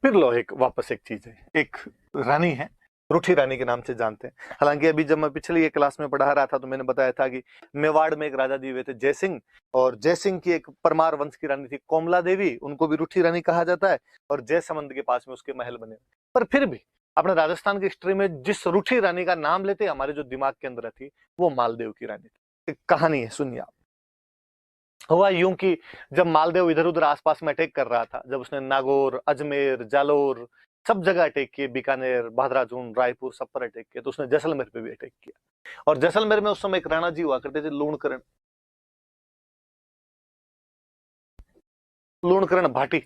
फिर लो एक वापस एक चीज है, एक रानी है, रूठी रानी के नाम से जानते हैं। हालांकि अभी जब मैं पिछली एक क्लास में पढ़ा रहा था तो मैंने बताया था कि मेवाड़ में एक राजा जी हुए थे जयसिंह, और जयसिंह की एक परमार वंश की रानी थी कोमला देवी, उनको भी रूठी रानी कहा जाता है, और जयसमंद के पास में उसके महल बने। पर फिर भी अपने राजस्थान की हिस्ट्री में जिस रूठी रानी का नाम लेते हमारे जो दिमाग के अंदर थी वो मालदेव की रानी थी। एक कहानी है, सुनिए आप। हुआ यूं कि जब मालदेव इधर उधर आसपास में अटैक कर रहा था, जब उसने नागौर, अजमेर, जालोर सब जगह अटैक किए, बीकानेर, बहादुराजून, रायपुर सब पर अटैक किया, तो उसने जैसलमेर पे भी अटैक किया। और जैसलमेर में उस समय एक राणा जी हुआ करते थे, लूणकरण, लूणकरण भाटी,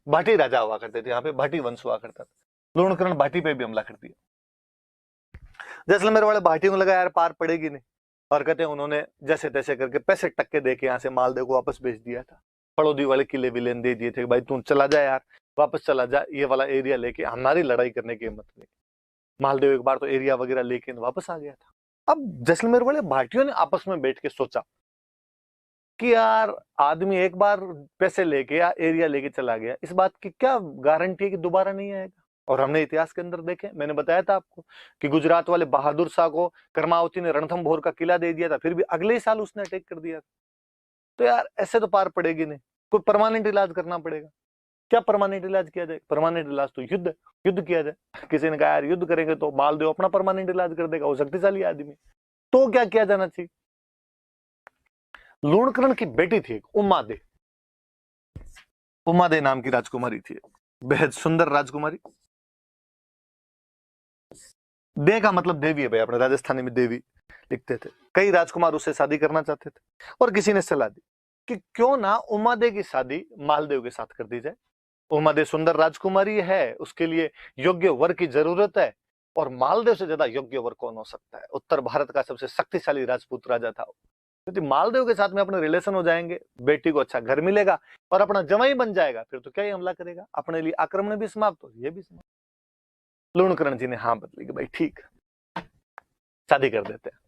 भाटी राजा हुआ करते थे यहाँ पे, भाटी वंश हुआ करता था। लूणकरण भाटी पे भी हमला कर दिया। जैसलमेर वाले भाटी को लगा यार पार पड़ेगी नहीं, और कहते हैं उन्होंने जैसे तैसे करके पैसे टक्के दे के यहाँ से मालदेव को वापस भेज दिया था। फड़ौदी वाले किले विलेन दे दिए थे, भाई तू चला जा यार, वापस चला जा, ये वाला एरिया लेके, हमारी लड़ाई करने की हिम्मत नहीं। मालदेव एक बार तो एरिया वगैरह लेके वापस आ गया था। अब जैसलमेर वाले भाटियों ने आपस में बैठ के सोचा कि यार आदमी एक बार पैसे लेके या एरिया लेके चला गया, इस बात की क्या गारंटी है कि दोबारा नहीं आएगा। और हमने इतिहास के अंदर देखे, मैंने बताया था आपको कि गुजरात वाले बहादुर शाह को कर्मावती ने रणथंभौर का किला दे दिया था, फिर भी अगले ही साल उसने अटैक कर दिया था। तो यार ऐसे तो पार पड़ेगी नहीं, कोई परमानेंट इलाज करना पड़ेगा। क्या परमानेंट इलाज किया जाए? परमानेंट इलाज तो युद्ध, युद्ध किया जाए। किसी ने कहा यार युद्ध करेंगे तो मालदेव अपना परमानेंट इलाज कर देगा, वो शक्तिशाली आदमी। तो क्या किया जाना चाहिए? लूणकरण की बेटी थी एक उमादे, उमादे नाम की राजकुमारी थी, बेहद सुंदर राजकुमारी। दे का मतलब देवी है भाई, अपने राजस्थानी में देवी लिखते थे। कई राजकुमार उससे शादी करना चाहते थे, और किसी ने सलाह दी कि क्यों ना उमादे की शादी मालदेव के साथ कर दी जाए। उमादे सुंदर राजकुमारी है, उसके लिए योग्य वर की जरूरत है, और मालदेव से ज्यादा योग्य वर कौन हो सकता है? उत्तर भारत का सबसे शक्तिशाली राजपूत राजा था, यदि मालदेव के साथ में अपने रिलेशन हो जाएंगे, बेटी को अच्छा घर मिलेगा और अपना जवाई बन जाएगा, फिर तो क्या ही हमला करेगा, अपने लिए आक्रमण भी समाप्त हो, ये भी समाप्त। लूणकरण जी ने हाँ बदली कि भाई ठीक, शादी कर देते हैं।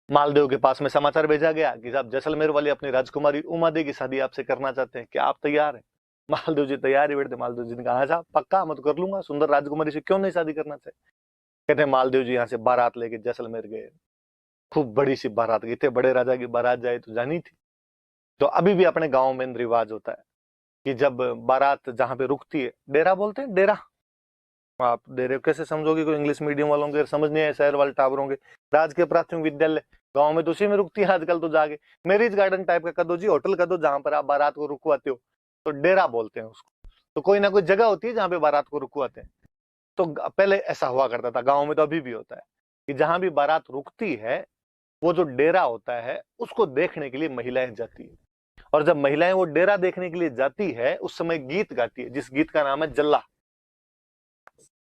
मालदेव के पास में समाचार भेजा गया कि साहब जैसलमेर वाली अपनी राजकुमारी उमादे की शादी आपसे करना चाहते हैं, क्या आप तैयार हैं? मालदेव जी तैयार ही बैठे। मालदेव जी ने कहा साहब पक्का, मैं तो कर लूंगा, सुंदर राजकुमारी से क्यों नहीं शादी करना चाहिए। कहते हैं मालदेव जी यहाँ से बारात लेके जैसलमेर गए, खूब बड़ी सी बारात गई, थे बड़े राजा की बारात जाए तो जानी थी। तो अभी भी अपने गांव में रिवाज होता है कि जब बारात जहां पे रुकती है, डेरा बोलते हैं, डेरा, आप डेरे कैसे समझोगे, कोई इंग्लिश मीडियम वालों के समझ नहीं है, शहर वाले टावरों के। राजकीय प्राथमिक विद्यालय गांव में तो उसी में रुकती है आजकल तो जाके। मैरिज गार्डन टाइप का कर दो जी, होटल कर दो जहां पर आप बारात को रुकवाते हो, तो डेरा बोलते हैं उसको। तो कोई ना कोई जगह होती है जहां पे बारात को रुकवाते हैं। तो पहले ऐसा हुआ करता था गाँव में, तो अभी भी होता है कि जहां भी बारात रुकती है, वो जो डेरा होता है उसको देखने के लिए महिलाएं जाती है। और जब महिलाएं वो डेरा देखने के लिए जाती है, उस समय गीत गाती है, जिस गीत का नाम है जल्ला।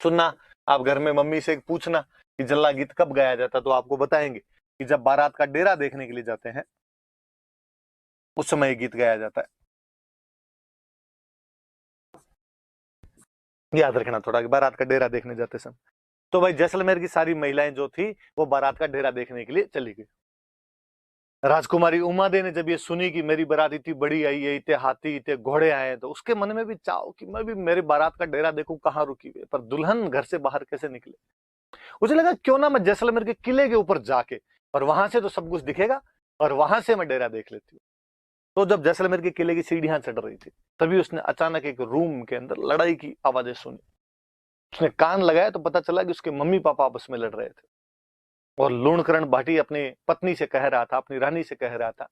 सुनना, आप घर में मम्मी से पूछना कि जल्ला गीत कब गाया जाता, तो आपको बताएंगे कि जब बारात का डेरा देखने के लिए जाते हैं उस समय ये गीत गाया जाता है। याद रखना थोड़ा कि बारात का डेरा देखने जाते समय। तो भाई जैसलमेर की सारी महिलाएं जो थी वो बारात का डेरा देखने के लिए चली गई। राजकुमारी उमादे ने जब ये सुनी कि मेरी बारात इतनी बड़ी आई है, इतने हाथी इतने घोड़े आए, तो उसके मन में भी चाहो कि मैं भी मेरी बारात का डेरा देखूं कहाँ रुकी हुई है, पर दुल्हन घर से बाहर कैसे निकले। मुझे लगा क्यों ना मैं जैसलमेर के किले के ऊपर जाके, और वहां से तो सब कुछ दिखेगा, और वहां से मैं डेरा देख लेती हूँ। तो जब जैसलमेर के किले की सीढ़ियां चढ़ रही थी, तभी उसने अचानक एक रूम के अंदर लड़ाई की आवाजें सुनी। उसने कान लगाया तो पता चला कि उसके मम्मी पापा आपस में लड़ रहे थे। और लूणकरण भाटी अपनी पत्नी से कह रहा था, अपनी रानी से कह रहा था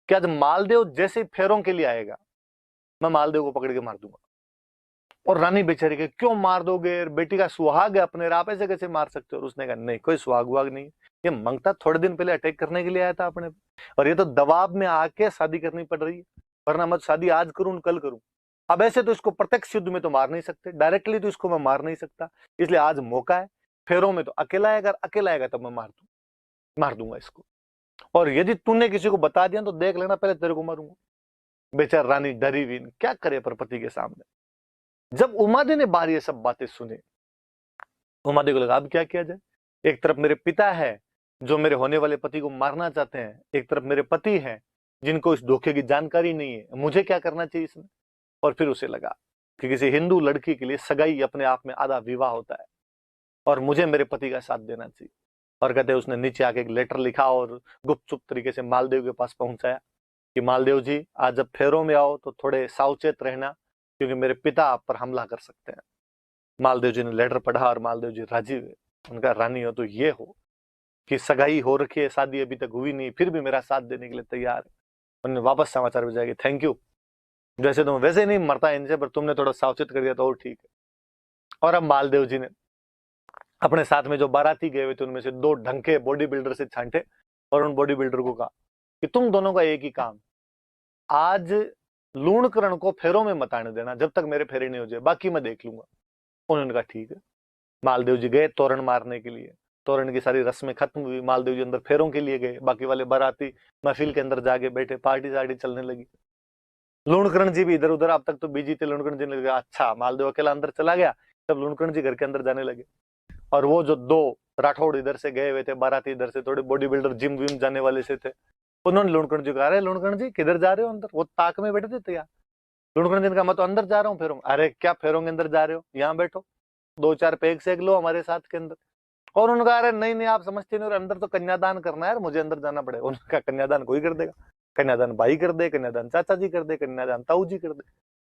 कि आज मालदेव जैसे फेरों के लिए आएगा, मैं मालदेव को पकड़ के मार दूंगा। और रानी बेचारी के क्यों मार दोगे, बेटी का सुहाग है अपने, आप ऐसे कैसे मार सकते हो? और उसने कहा नहीं, कोई सुहाग वहाग नहीं, ये मंगता थोड़े दिन पहले अटैक करने के लिए आया था अपने, और ये तो दबाव में आके शादी करनी पड़ रही है, वरना मैं शादी आज करूं कल करूं। अब ऐसे तो इसको प्रत्यक्ष युद्ध में तो मार नहीं सकते, डायरेक्टली तो इसको मैं मार नहीं सकता, इसलिए आज मौका है, फेरों में तो अकेला आएगा, अकेला आएगा तब मैं मार दूंगा इसको, और यदि तूने किसी को बता दिया तो देख लेना पहले तेरे को मारूंगा। बेचार रानी डरी हुई, क्या करे पर पति के सामने। जब उमादे ने बाहर ये सब बातें सुनी, उमादे को लगा अब क्या किया जाए। एक तरफ मेरे पिता है जो मेरे होने वाले पति को मारना चाहते हैं, एक तरफ मेरे पति हैं जिनको इस धोखे की जानकारी नहीं है, मुझे क्या करना चाहिए इसमें। और फिर उसे लगा कि किसी हिंदू लड़की के लिए सगाई अपने आप में आधा विवाह होता है और मुझे मेरे पति का साथ देना चाहिए। और कहते उसने नीचे आके एक लेटर लिखा और गुपचुप तरीके से मालदेव के पास पहुंचाया कि मालदेव जी, आज जब फेरों में आओ तो थोड़े सावचेत रहना, क्योंकि मेरे पिता आप पर हमला कर सकते हैं। मालदेव जी ने लेटर पढ़ा और मालदेव जी राजी हुए। उनका रानी हो तो ये हो कि सगाई हो रखी है, शादी अभी तक हुई नहीं, फिर भी मेरा साथ देने के लिए तैयार है। उन्होंने वापस समाचार भेजा कि थैंक यू, जैसे तुम वैसे नहीं मरता इनसे, पर तुमने थोड़ा सावचेत कर दिया तो और ठीक है। और अब मालदेव जी ने अपने साथ में जो बाराती गए हुए थे उनमें से 2 ढंग के बॉडी बिल्डर से छांटे और उन बॉडी बिल्डर को कहा कि तुम दोनों का एक ही काम, आज लूणकरण को फेरों में मत आने देना जब तक मेरे फेरे नहीं हो जाए, बाकी मैं देख लूंगा। उन्होंने कहा ठीक है। मालदेव जी गए तोरण मारने के लिए। तोरण की सारी रस्में खत्म हुई, मालदेव जी अंदर फेरों के लिए गए, बाकी वाले बाराती महफिल के अंदर जाके बैठे, पार्टी सार्टी चलने लगी। लूणकरण जी भी इधर उधर अब तक तो बिजी थे। लूणकरण जी ने कहा अच्छा, मालदेव अकेला अंदर चला गया। तब लूणकरण जी घर के अंदर जाने लगे और वो जो 2 राठौड़ इधर से गए हुए थे, बाराती इधर से, थोड़े बॉडी बिल्डर जिम विम जाने वाले से थे, उन्होंने लूणकरण जी को कहा, अरे लूणकरण जी किधर जा रहे हो अंदर? वो ताक में बैठे थे तैयार। लूणकरण जी ने कहा मैं तो अंदर जा रहा हूँ फेरों। अरे क्या फेरों के अंदर जा रहे हो, यहाँ बैठो, 2-4 पेग सेक लो हमारे साथ के अंदर। और उन्होंने कहा अरे नहीं नहीं, आप समझते नहीं, और अंदर तो कन्यादान करना है यार, मुझे अंदर जाना पड़ेगा। उन्होंने कहा कन्यादान कोई कर देगा, कन्यादान भाई कर दे, कन्यादान चाचा जी कर दे, कन्यादान ताऊ जी कर दे।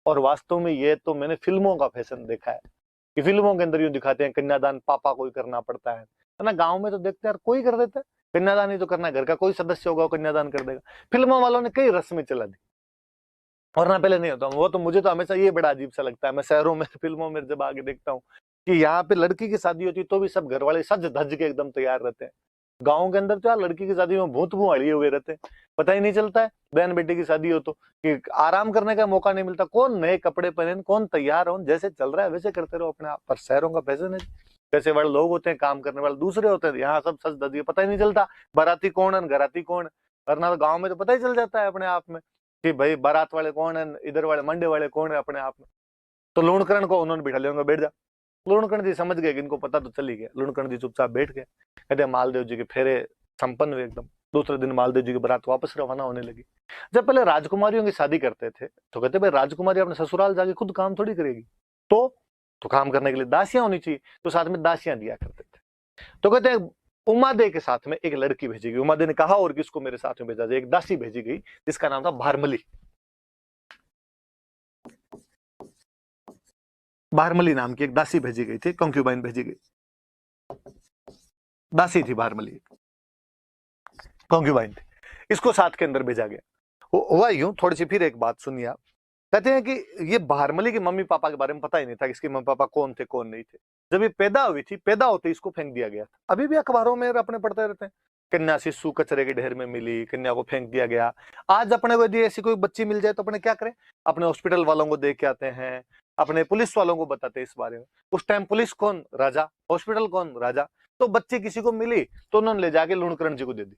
और वास्तव में ये तो मैंने फिल्मों का फैशन देखा है कि फिल्मों के अंदर यूं दिखाते हैं कन्यादान पापा को ही करना पड़ता है ना। गांव में तो देखते हैं कोई कर देता है कन्यादान, ही तो करना है, घर का कोई सदस्य होगा वो कन्यादान कर देगा। फिल्मों वालों ने कई रस्में चला दी, वरना पहले नहीं होता। वो तो मुझे तो हमेशा ये बड़ा अजीब सा लगता है, मैं शहरों में फिल्मों में जब आगे देखता हूँ कि यहाँ पे लड़की की शादी होती है तो भी सब घर वाले सज धज के एकदम तैयार रहते हैं। गाँव के अंदर तो यार लड़की की शादी में भूत भुआड़िए हुए रहते हैं, पता ही नहीं चलता है। बहन बेटी की शादी हो तो कि आराम करने का मौका नहीं मिलता, कौन नए कपड़े पहने, कौन तैयार हो, जैसे चल रहा है वैसे करते रहो अपने आप। पर शहरों का फैशन है, पैसे वाले लोग होते हैं, काम करने वाले दूसरे होते हैं, यहाँ सब सज धज के पता ही नहीं चलता बाराती कौन है घराती कौन है। वरना तो गाँव में तो पता ही चल जाता है अपने आप में कि भाई बारात वाले कौन है, इधर वाले मंडे वाले कौन है अपने आप में। तो लूणकरण को उन्होंने बिठा लिया, बैठ जा। लूणकरण जी समझ गए कि इनको पता तो चल ही गया। लूणकरण जी चुपचाप बैठ गए। कहते मालदेव जी के फेरे संपन्न हुए एकदम। दूसरे दिन मालदेव जी की बारात वापस रवाना होने लगी। जब पहले राजकुमारियों की शादी करते थे तो कहते भाई राजकुमारी अपने ससुराल जाके खुद काम थोड़ी करेगी, तो काम करने के लिए दासियां होनी चाहिए, तो साथ में दासियां दिया करते थे। तो कहते हैं उमादे के साथ में एक लड़की भेजी गई। उमादे ने कहा और किसको मेरे साथ में भेजा जाए, एक दासी भेजी गई जिसका नाम था भारमली। भारमली नाम की एक दासी भेजी गई थी, कंक्यूबाइन भेजी गई, दासी थी भारमली, कंक्यूबाइन थी। इसको साथ के अंदर भेजा गया। हुआ यूं, थोड़ी सी फिर एक बात सुनिए आप। कहते हैं कि ये भारमली के मम्मी पापा के बारे में पता ही नहीं था कि इसके मम्मी पापा कौन थे कौन नहीं थे। जब ये पैदा हुई थी, पैदा होते इसको फेंक दिया गया था। अभी भी अखबारों में अपने पढ़ते रहते हैं, कन्या शिशु कचरे के ढेर में मिली, कन्या को फेंक दिया गया। आज अपने को यदि ऐसी कोई बच्ची मिल जाए तो अपने क्या करें, अपने हॉस्पिटल वालों को देख के आते हैं, अपने पुलिस वालों को बताते हैं इस बारे में। उस टाइम पुलिस कौन, राजा, हॉस्पिटल कौन, राजा। तो बच्ची किसी को मिली तो उन्होंने ले जाके लूणकरण जी को दे दी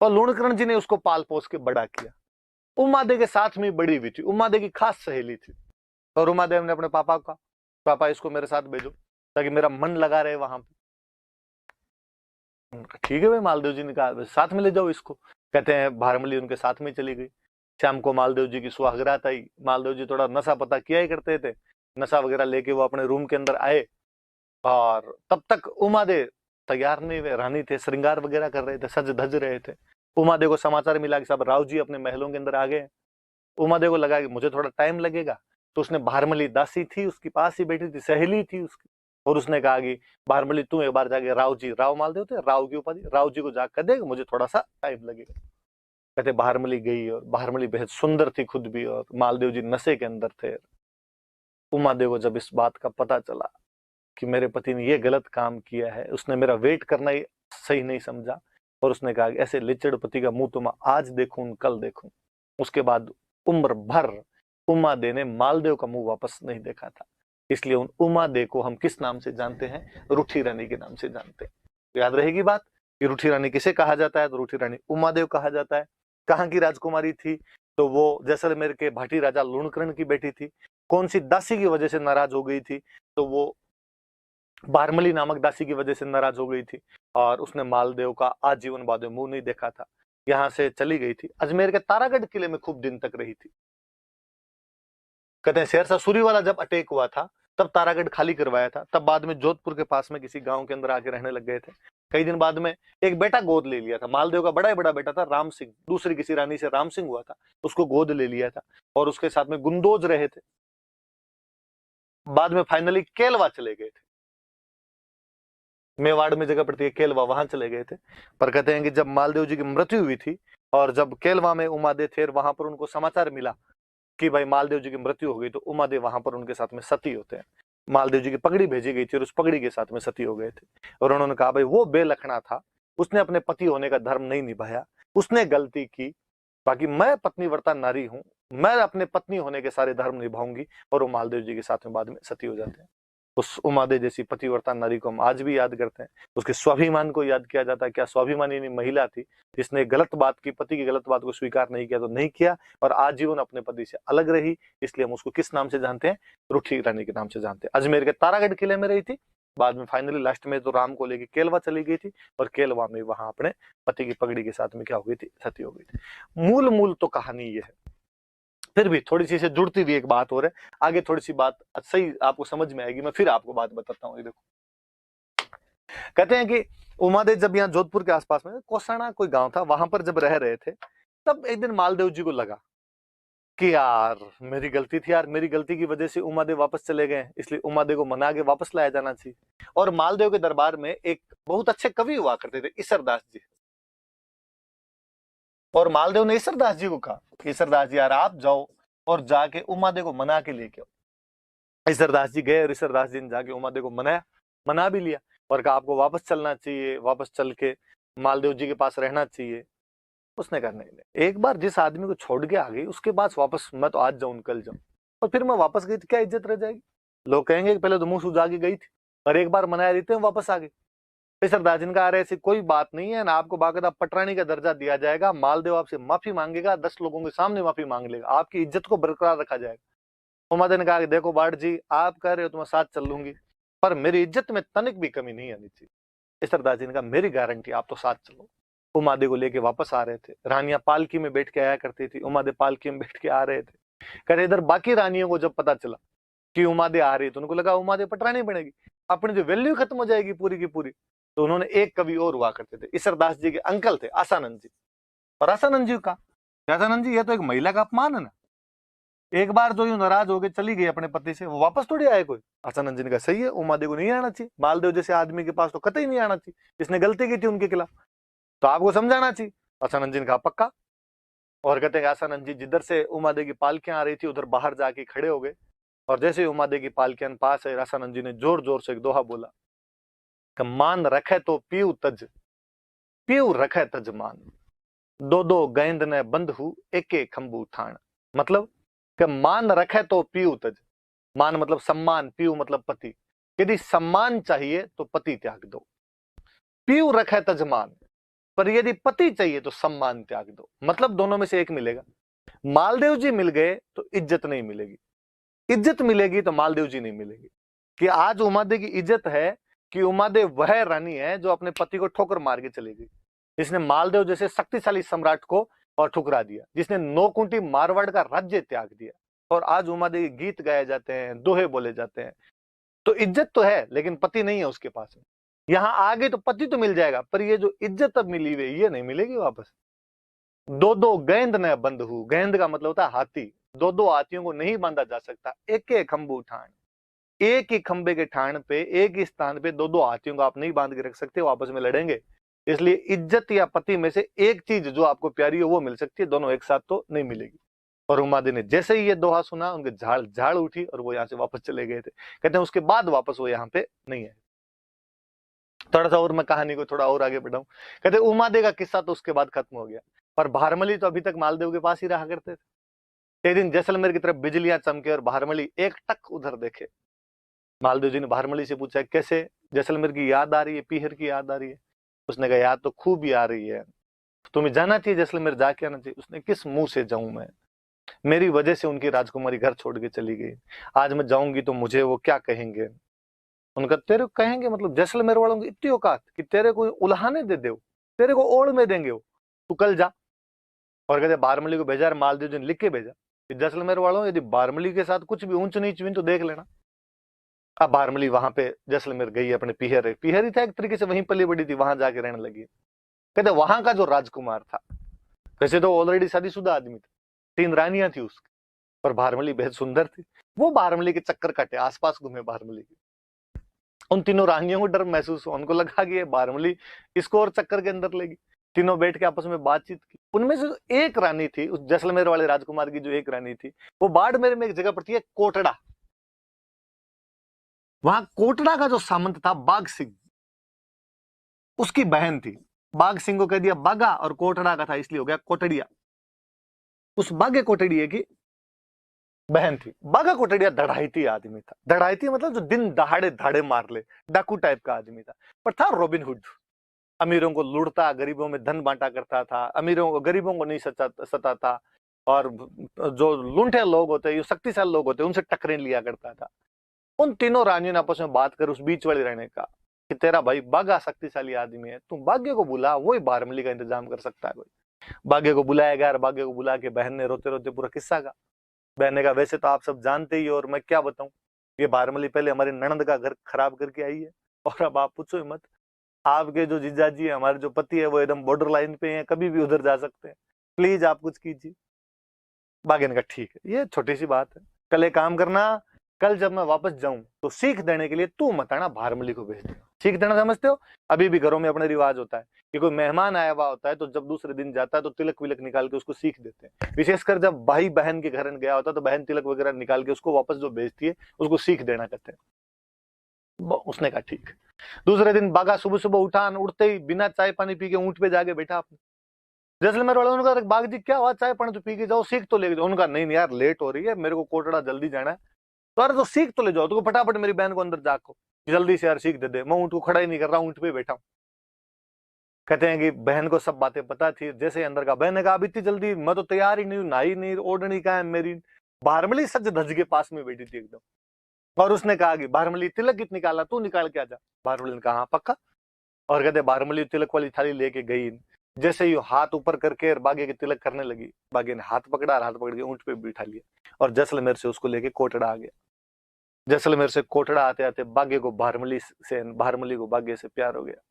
और लूणकरण जी ने उसको पाल पोस के बड़ा किया। उमादे के साथ में बड़ी हुई थी, उमादे की खास सहेली थी। और उमादेव ने अपने पापा का, पापा इसको मेरे साथ भेजो ताकि मेरा मन लगा रहे वहां पे। ठीक है भाई, मालदेव जी ने कहा साथ में ले जाओ इसको। कहते हैं भारमली उनके साथ में चली गई। शाम को मालदेव जी की सुहागरात आई। मालदेव जी थोड़ा नशा पता किया ही करते थे, नशा वगैरह लेके वो अपने रूम के अंदर आए और तब तक उमादेव तैयार नहीं हुए, रानी थे, श्रृंगार वगैरह कर रहे थे, सज धज रहे थे। उमादेव को समाचार मिला कि सब राव जी अपने महलों के अंदर आ गए। उमादेव को लगा कि मुझे थोड़ा टाइम लगेगा, तो उसने भारमली दासी थी उसके पास ही बैठी थी, सहेली थी उसकी, और उसने कहा कि भारमली तू एक बार जाके राव जी, राव मालदेव थे, राव की उपाधि, राव जी को जाकर देगा, मुझे थोड़ा सा टाइम लगेगा। कहते भारमली गई और भारमली बेहद सुंदर थी खुद भी, और मालदेव जी नशे के अंदर थे। उमादेव को जब इस बात का पता चला कि मेरे पति ने ये गलत काम किया है, उसने मेरा वेट करना ही सही नहीं समझा, और उसने कहा कि ऐसे लिचड़ पति का मुंह तो मैं आज देखूं कल देखूं। उसके बाद उम्र भर उमादे ने मालदेव का मुंह वापस नहीं देखा था। इसलिए उन उमादे को हम किस नाम से जानते हैं, रूठी रानी के नाम से जानते हैं। तो याद रहेगी बात कि रूठी रानी किसे कहा जाता है, तो रूठी रानी उमादेव कहा जाता है। कहाँ की राजकुमारी थी, तो वो जैसलमेर के भाटी राजा लूणकरण की बेटी थी। कौन सी दासी की वजह से नाराज हो गई थी, तो वो भारमली नामक दासी की वजह से नाराज हो गई थी और उसने मालदेव का आजीवन बाद में मुंह नहीं देखा था। यहाँ से चली गई थी, अजमेर के तारागढ़ किले में खूब दिन तक रही थी। कहते हैं शेरशाह सूरी वाला जब अटैक हुआ था तब तारागढ़ खाली करवाया था, तब बाद में जोधपुर के पास में किसी गांव के अंदर आके रहने लग गए थे। कई दिन बाद में एक बेटा गोद ले लिया था, मालदेव का बड़ा ही बड़ा बेटा था राम सिंह, दूसरी किसी रानी से राम सिंह हुआ था, उसको गोद ले लिया था और उसके साथ में गुंदोज रहे थे। बाद में फाइनली केलवा चले गए थे, मेवाड़ में जगह पड़ती है केलवा, वहां चले गए थे। पर कहते हैं कि जब मालदेव जी की मृत्यु हुई थी और जब केलवा में उमादेव थे, वहां पर उनको समाचार मिला कि भाई मालदेव जी की मृत्यु हो गई, तो उमादेव वहां पर उनके साथ में सती होते हैं। मालदेव जी की पगड़ी भेजी गई थी और उस पगड़ी के साथ में सती हो गए थे। और उन्होंने कहा भाई वो बेलखना था, उसने अपने पति होने का धर्म नहीं निभाया, उसने गलती की, बाकी मैं पत्नीव्रता नारी हूं, मैं अपने पत्नी होने के सारे धर्म निभाऊंगी। और वो मालदेव जी के साथ में बाद में सती हो जाते हैं। उस उमादे जैसी पतिव्रता नारी को हम आज भी याद करते हैं, उसके स्वाभिमान को याद किया जाता है। क्या स्वाभिमानी महिला थी जिसने गलत बात की, पति की गलत बात को स्वीकार नहीं किया तो नहीं किया और आजीवन अपने पति से अलग रही। इसलिए हम उसको किस नाम से जानते हैं? रूठी रानी के नाम से जानते हैं। अजमेर के तारागढ़ किले में रही थी, बाद में फाइनली लास्ट में तो राम को लेके केलवा चली गई थी और केलवा में वहां अपने पति की पगड़ी के साथ में क्या हो गई थी? सती हो गई थी। मूल तो कहानी ये है। फिर भी थोड़ी सी से जुड़ती हुई एक बात हो रही है, आगे थोड़ी सी बात सही आपको समझ में आएगी, मैं फिर आपको बात बताता हूँ। देखो, कहते हैं कि उमादेव जब यहाँ जोधपुर के आसपास में कोसाना कोई गांव था, वहां पर जब रह रहे थे, तब एक दिन मालदेव जी को लगा कि यार मेरी गलती थी यार, मेरी गलती की वजह से उमादेव वापस चले गए, इसलिए उमादेव को मना के वापस लाया जाना चाहिए। और मालदेव के दरबार में एक बहुत अच्छे कवि हुआ करते थे, ईसरदास जी। और मालदेव ने ईसरदास जी को कहा, ईसरदास जी यार आप जाओ और जाके उमादेव को मना के लेके आओ। ईसरदास जी गए और ईसरदास जी ने जाके उमादेव को मना भी लिया और कहा आपको वापस चलना चाहिए, वापस चल के मालदेव जी के पास रहना चाहिए। उसने कहा नहीं, एक बार जिस आदमी को छोड़ के आ गई उसके पास वापस मैं तो आज जाऊं कल जाऊं, और फिर मैं वापस गई तो क्या इज्जत रह जाएगी? लोग कहेंगे कि पहले तो मुंह सुजा के गई थी और एक बार मनाया देते हैं वापस आ गई। सरदार जिनका आ रहे ऐसी कोई बात नहीं है ना, आपको बाकायदा पटरानी का दर्जा दिया जाएगा, मालदेव आपसे माफी मांगेगा, 10 लोगों के सामने माफी मांग लेगा, आपकी इज्जत को बरकरार रखा जाएगा। उमादे ने कहा कि देखो बाढ़ जी आप कह रहे हो तो मैं साथ चल लूंगी, पर मेरी इज्जत में तनिक भी कमी नहीं आनी चाहिए। सरदार जी ने कहा मेरी गारंटी, आप तो साथ चलो। उमादे को लेके वापस आ रहे थे, रानियां पालकी में बैठ के आया करती थी, उमादे पालकी में बैठ के आ रहे थे। कहते इधर बाकी रानियों को जब पता चला कि उमादे आ रही तो उनको लगा उमादे पटरानी बनेगी, अपनी जो वैल्यू खत्म हो जाएगी पूरी की पूरी। तो उन्होंने एक कवि और हुआ करते थे, ईसरदास जी के अंकल थे आसानंद जी। और आसानंद जी का, आसानंद जी ये तो एक महिला का अपमान है ना, एक बार जो यूं नाराज होकर चली गई अपने पति से, वो वापस थोड़ी आए कोई। आसानंद जी ने कहा सही है, उमादेव को नहीं आना चाहिए, मालदेव जैसे आदमी के पास तो कतई नहीं आना चाहिए, इसने गलती की थी उनके खिलाफ, तो आपको समझाना चाहिए। आसानंद जी ने कहा पक्का। और कहते हैं आसानंद जी जिधर से उमादेव की पालकियां आ रही थी उधर बाहर जाके खड़े हो गए, और जैसे ही उमादेव की पालकियां पास है, आसानंद जी ने जोर जोर से एक दोहा बोला, मान रखे तो पीऊ तज, पीऊ रखे तज मान, दो दो गेंद ने बंद हु एक एक खंबू ठाण। मतलब कि मान रखे तो पीऊ तज, मान मतलब सम्मान, पीऊ मतलब पति, यदि सम्मान चाहिए तो पति त्याग दो, पीऊ रखे तज मान, पर यदि पति चाहिए तो सम्मान त्याग दो। मतलब दोनों में से एक मिलेगा। मालदेव जी मिल गए तो इज्जत नहीं मिलेगी, इज्जत मिलेगी तो मालदेव जी नहीं मिलेगी। कि आज उमादेव की इज्जत है कि उमादेव वह रानी है जो अपने पति को ठोकर मार के चली गई, जिसने मालदेव जैसे शक्तिशाली सम्राट को और ठुकरा दिया, जिसने 9 कुंटी मारवाड़ का राज्य त्याग दिया। और आज उमादेव के गीत गाए जाते हैं, दोहे बोले जाते हैं। तो इज्जत तो है लेकिन पति नहीं है उसके पास में। यहां आगे तो पति तो मिल जाएगा, पर ये जो इज्जत अब मिली हुई ये नहीं मिलेगी वापस। दो दो गेंद न बंद हु, गेंद का मतलब होता है हाथी, दो दो हाथियों को नहीं बांधा जा सकता, एक एक खंबू ठाण, एक ही खंबे के ठाण पे, एक ही स्थान पे दो दो हाथियों को आप नहीं बांध के रख सकते, वो आपस में लड़ेंगे। इसलिए इज्जत या पति में से एक चीज जो आपको प्यारी हो वो मिल सकती है, दोनों एक साथ तो नहीं मिलेगी। और उमादे ने जैसे ही ये दोहा सुना उनके झाड़ झाड़ उठी और वो यहाँ से वापस चले गए थे। कहते हैं उसके बाद वापस वो यहाँ पे नहीं है। थोड़ा सा और मैं कहानी को थोड़ा और आगे बढ़ाऊं। कहते उमादे का किस्सा तो उसके बाद खत्म हो गया, पर भारमली तो अभी तक मालदेव के पास ही रहा करते थे। एक दिन जैसलमेर की तरफ बिजलियां चमके और भारमली एक टक उधर देखे। मालदेव जी ने भारमली से पूछा कैसे, जैसलमेर की याद आ रही है, पीहर की याद आ रही है? उसने कहा याद तो खूब ही आ रही है, तुम्हें जाना चाहिए जैसलमेर, जाके आना चाहिए। उसने किस मुंह से जाऊं मैं, मेरी वजह से उनकी राजकुमारी घर छोड़ के चली गई, आज मैं जाऊंगी तो मुझे वो क्या कहेंगे? उनका तेरे को कहेंगे मतलब जैसलमेर वालों की इतनी औकात कि तेरे को उल्हाने दे दे, तेरे को ओढ़ में देंगे वो, तू कल जा। और कहते भारमली को भेजा, मालदेव जी ने लिख के भेजा जैसलमेर वालों, यदि बारमली के साथ कुछ भी ऊंच नीच हुई तो देख लेना। अब बारमली वहां पे जैसलमेर गई, अपने पीहर पीहर ही था एक तरीके से, वहीं पली बड़ी थी, वहां जाके रहने लगी। कहते वहां का जो राजकुमार था, वैसे तो ऑलरेडी शादीशुदा आदमी था, 3 रानियां थी उसकी, पर बारमली बेहद सुंदर थी। वो बारमली के चक्कर काटे, आसपास घूमे बारमली के। उन तीनों रानियों को डर महसूस हुआ, उनको लगा कि ये बारमली इसको और चक्कर के अंदर लेगी। तीनों बैठ के आपस में बातचीत की। उनमें से जो एक रानी थी, उस जैसलमेर वाले राजकुमार की जो एक रानी थी, वो बाड़मेर में एक जगह पड़ती है कोटड़ा। वहां कोटड़ा का जो सामंत था बाघ सिंह, उसकी बहन थी। बाघ सिंह को कह दिया बागा, और कोटड़ा का था इसलिए हो गया कोटड़िया। उस बाघे कोटड़िए की बहन थी। बागा कोटड़िया धड़ाईती आदमी था। धड़ाईती मतलब जो दिन दहाड़े धाड़े मार ले, डाकू टाइप का आदमी था, पर था रॉबिन हुड। अमीरों को लूटता, गरीबों में धन बांटा करता था, अमीरों को गरीबों को नहीं सताता, और जो लूंठे लोग होते हैं, शक्तिशाली लोग होते हैं, उनसे टकरें लिया करता था। उन तीनों रानियों ने आपस में बात कर उस बीच वाली रहने का कि तेरा भाई बागा शक्तिशाली आदमी है, तुम भाग्य को बुला, वही बारमली का इंतजाम कर सकता है कोई। भाग्य को बुलाया गया, और भाग्य को बुला के बहन ने रोते रोते पूरा किस्सा कहा। बहन ने कहा वैसे तो आप सब जानते ही हो, और मैं क्या बताऊं, ये बारमली पहले हमारी ननद का घर खराब करके आई है, और अब आप पूछो ही मत। आपके जो जीजाजी है, हमारे जो पति है, वो एकदम बॉर्डर लाइन पे हैं, कभी भी उधर जा सकते हैं, प्लीज आप कुछ कीजिए। बागे ने कहा ठीक है, ये छोटी सी बात है, कल एक काम करना, कल जब मैं वापस जाऊं तो सीख देने के लिए तू मत आना, बारमली को भेज देना। सीख देना समझते हो? अभी भी घरों में अपने रिवाज होता है कि कोई मेहमान आया हुआ होता है तो जब दूसरे दिन जाता है तो तिलक विलक निकाल के उसको सीख देते हैं। विशेषकर जब भाई बहन के घर गया होता है तो बहन तिलक वगैरह निकाल के उसको वापस जो भेजती है उसको सीख देना कहते हैं। उसने कहा ठीक। दूसरे दिन बागा सुबह सुबह उठा, उठते ही बिना चाय पानी पी के ऊंट पे जाके बैठा अपने। जैसलमेर वालों ने कहा बाग जी क्या हुआ, चाय पानी तो पी के जाओ, सीख तो लेके जाओ। उनका नहीं यार, लेट हो रही है, मेरे को कोटड़ा जल्दी जाना है। तो अरे तो सीख तो ले जाओ, तो फटाफट मेरी बहन को अंदर जाको, जल्दी से यार सीख दे दे, मैं ऊंट को खड़ा ही नहीं कर रहा, ऊंट पे बैठा हूं। कहते हैं कि बहन को सब बातें पता थी। जैसे अंदर का, बहन ने कहा अभी इतनी जल्दी, मैं तो तैयार ही नहीं, नहाई नहीं, ओढ़नी का है मेरी। बारमली सज धज के पास में बैठी थी एकदम, और उसने कहा कि बारमली तिलक कित निकाला, तू निकाल के आ जा। बारमली ने कहा हाँ पक्का। और कहते बारमली तिलक वाली थाली लेके गई। जैसे ही हाथ ऊपर करके बागे के तिलक करने लगी, बागे ने हाथ पकड़ा और हाथ पकड़ के ऊंट पे बिठा लिया, और जैसलमेर से उसको लेके कोटड़ा आ गया। जैसलमेर से कोटड़ा आते आते बागे को बारमली को बागे से प्यार हो गया।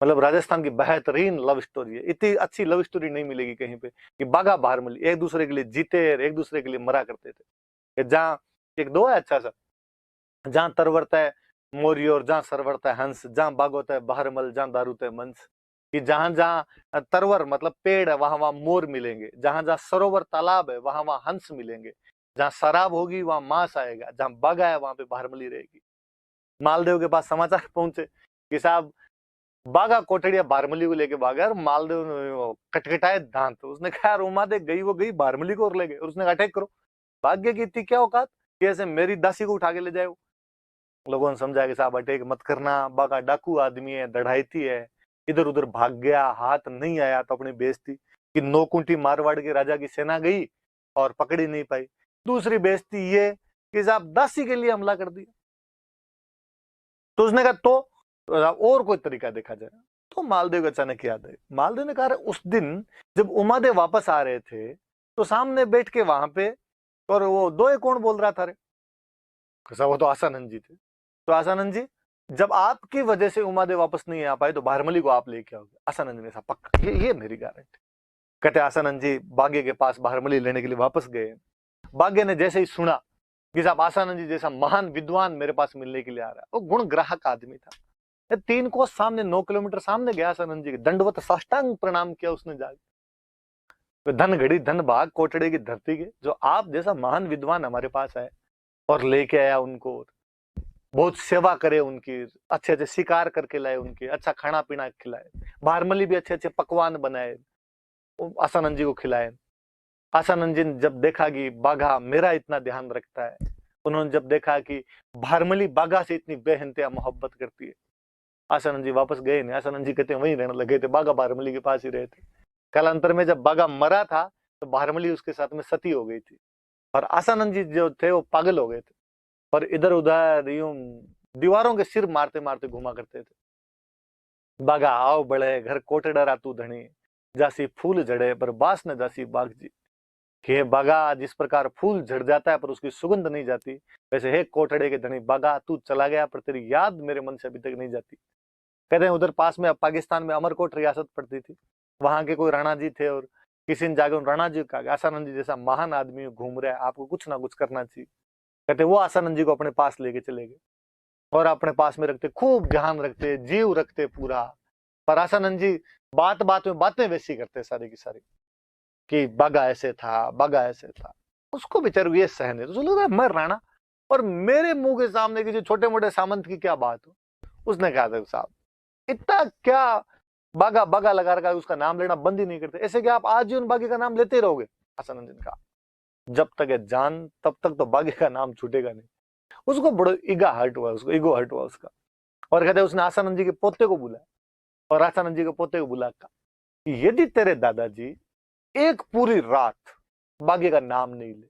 मतलब राजस्थान की बेहतरीन लव स्टोरी है। इतनी अच्छी लव स्टोरी नहीं मिलेगी कहीं पे कि बागा बारमली एक दूसरे के लिए जीते, एक दूसरे के लिए मरा करते थे। जहाँ एक दो है अच्छा सा, जहाँ तरवरता है मोरी और जहाँ सरवरता है हंस, जहाँ बागोता है बहरमल, जहाँ दारूता है मंस। कि जहां जहां तरवर मतलब पेड़ है वहां वहां मोर मिलेंगे, जहां जहां सरोवर तालाब है वहां वहां हंस मिलेंगे, जहां शराब होगी वहां मांस आएगा, जहां बागा है वहां पे बारमली रहेगी। मालदेव के पास समाचार पहुंचे कि साहब बागा कोटड़िया बारमली को लेके भागा, और मालदेव ने कटकटाए दांत। उसने कहा यार उमा दे गई वो गई, बारमली को और ले गए। और उसने अटैक करो, भाग्य की इतनी क्या औकात कि ऐसे मेरी दासी को उठा के ले जाए। लोगों ने समझाया कि साहब अटैक मत करना, बागा डाकू आदमी है, दढ़ाईती है, इधर उधर भाग गया, हाथ नहीं आया तो अपनी बेइज्जती कि 9 कुंठी मारवाड़ के राजा की सेना गई और पकड़ी नहीं पाई। दूसरी बेइज्जती ये कि साहब दासी के लिए हमला कर दिया। तो उसने कहा तो और कोई तरीका देखा जाए। तो मालदेव को अचानक याद है, मालदेव ने कहा उस दिन जब उमादेव वापस आ रहे थे तो सामने बैठ के वहां पे, और वो दोए कौन बोल रहा था रे? वो तो आसानंद जी थे। तो आसानंद जी, जब आपकी वजह से उमादेव वापस नहीं आ पाए तो बारमली को आप लेके आओगे। आसानंद ने कहा पक्का, ये मेरी गारंटी। कहते आसानंद जी बागे के पास बारमली लेने के लिए वापस गए। बागे ने जैसे ही सुना कि साहब आसानंद जी जैसा महान विद्वान मेरे पास मिलने के लिए आ रहा है, वो गुण ग्राहक आदमी था। 3 कोस सामने, 9 किलोमीटर सामने गया आसानंद जी के, दंडवत साष्टांग प्रणाम किया उसने जाके। धन घड़ी धन भाग कोटड़े की धरती के, जो आप जैसा महान विद्वान हमारे पास आए और लेके आया उनको, बहुत सेवा करे उनकी, अच्छे अच्छे शिकार करके लाए उनके, अच्छा खाना पीना खिलाए, बारमली भी अच्छे अच्छे पकवान बनाए, आसानंद जी को खिलाए। आसानंद जी ने जब देखा कि बाघा मेरा इतना ध्यान रखता है, उन्होंने जब देखा कि भारमली बाघा से इतनी बेहंतिया मोहब्बत करती है, आसानंद जी वापस गए नहीं। आसानंद जी कहते हैं वहीं रहने लगे थे, बाघा भारमली के पास ही रहे थे। कालांतर में जब बाघा मरा था तो भारमली उसके साथ में सती हो गई थी, और आसानंद जी जो थे वो पागल हो गए थे, और इधर उधर यूं दीवारों के सिर मारते मारते घुमा करते थे। बागा आओ बड़े घर कोटे डरा तू धनी, जासी फूल जड़े पर बास न जासी बाग जी। कि हे बागा, जिस प्रकार फूल झड़ जाता है पर उसकी सुगंध नहीं जाती, वैसे हे कोटड़े के धनी बागा, तू चला गया पर तेरी याद मेरे मन से अभी तक नहीं जाती। कहते हैं उधर पास में पाकिस्तान में अमरकोट रियासत पड़ती थी, वहां के कोई राणा जी थे, और किसी ने जाके उन राणा जी का, आसानंद जी जैसा महान आदमी घूम रहा है, आपको कुछ ना कुछ करना चाहिए। कहते वो आसानंद जी को अपने पास लेके चले गए और अपने पास में रखते, खूब ध्यान रखते, जीव रखते पूरा। पर आसानंद जी बात बात में बातें वैसी करते सारी की सारी, कि बागा ऐसे था, बागा ऐसे था। उसको बेचारे को ये सहन है, तो लग रहा है मैं राणा और मेरे मुंह के सामने किसी छोटे मोटे सामंत की क्या बात हो। उसने कहा था साहब इतना क्या बागा बागा लगा रखा है, उसका नाम लेना बंद ही नहीं करते, ऐसे कि आप आजीवन बागे का नाम लेते रहोगे। आसानंद जी का जब तक है जान तब तक तो बागे का नाम छूटेगा नहीं। उसको बड़ो ईगा हर्ट हुआ, उसको ईगो हर्ट हुआ उसका। और कहते उसने आसानंद जी के पोते को बुलाया और आसानंद जी के पोते को बुला कहा यदि तेरे दादाजी एक पूरी रात बागे का नाम नहीं ले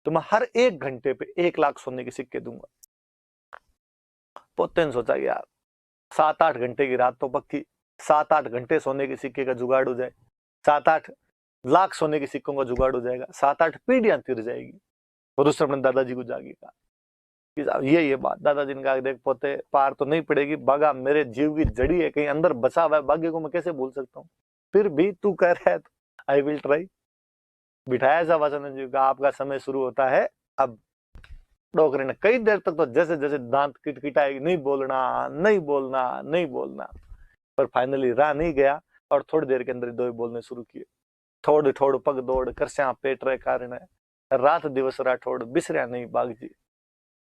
तो मैं हर 1 घंटे पे 1 लाख सोने के सिक्के दूंगा। पोते ने सोचा यार 7-8 घंटे की रात तो पक्की, 7-8 घंटे सोने के सिक्के का जुगाड़ हो जाए, 7-8 लाख सोने के सिक्कों का जुगाड़ हो जाएगा, 7-8 पीढ़ियां तिर जाएगी। और उसने अपने दादाजी को जागी कहा कि ये बात। दादाजी ने कहा देख पोते, पार तो नहीं पड़ेगी, बागा मेरे जीव की जड़ी है, कहीं अंदर बसा हुआ है, बागे को मैं कैसे भूल सकता हूँ, फिर भी तू कह रहा है तो आई विल ट्राई। बिठाया साहब आसानंद जी का, आपका समय शुरू होता है अब। डोकरे ने कई देर तक तो जैसे जैसे दांत किटकिटाए, नहीं बोलना नहीं बोलना नहीं बोलना, पर फाइनली रहा नहीं गया और थोड़ी देर के अंदर दो बोलने शुरू किए। थोड़ थोड़ पग दौड़ करस्या पेट रहे कारण है, रात दिवस राठौड़ बिसरिया नहीं बाग जी।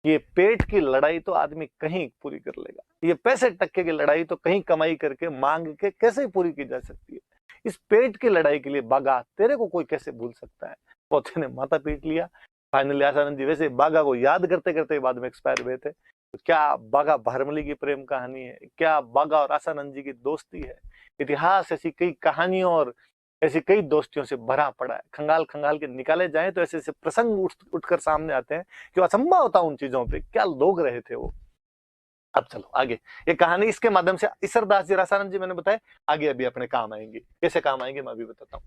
ये पेट की लड़ाई तो आदमी कहीं पूरी कर लेगा, ये पैसे टक्के की लड़ाई तो कहीं कमाई करके मांग के कैसे पूरी की जा सकती है। इस पेट की लड़ाई के लिए बागा तेरे को कोई कैसे भूल सकता है। पोते ने माथा पीट लिया। फाइनली आसानंद जी वैसे बागा को याद करते करते बाद में एक्सपायर हुए थे। तो क्या बागा भारमली की प्रेम कहानी है, क्या बागा और आसानंद जी की दोस्ती है। इतिहास ऐसी कई कहानियों और ऐसी कई दोस्तियों से भरा पड़ा है। खंगाल खंगाल के निकाले जाए तो ऐसे ऐसे प्रसंग उठकर सामने आते हैं कि असंभव होता उन चीजों पे, क्या लोग रहे थे वो। अब चलो आगे, ये कहानी इसके माध्यम से ईसरदास जी, आसानंद जी मैंने बताया, आगे अभी अपने काम आएंगे। कैसे काम आएंगे मैं अभी बताता हूँ।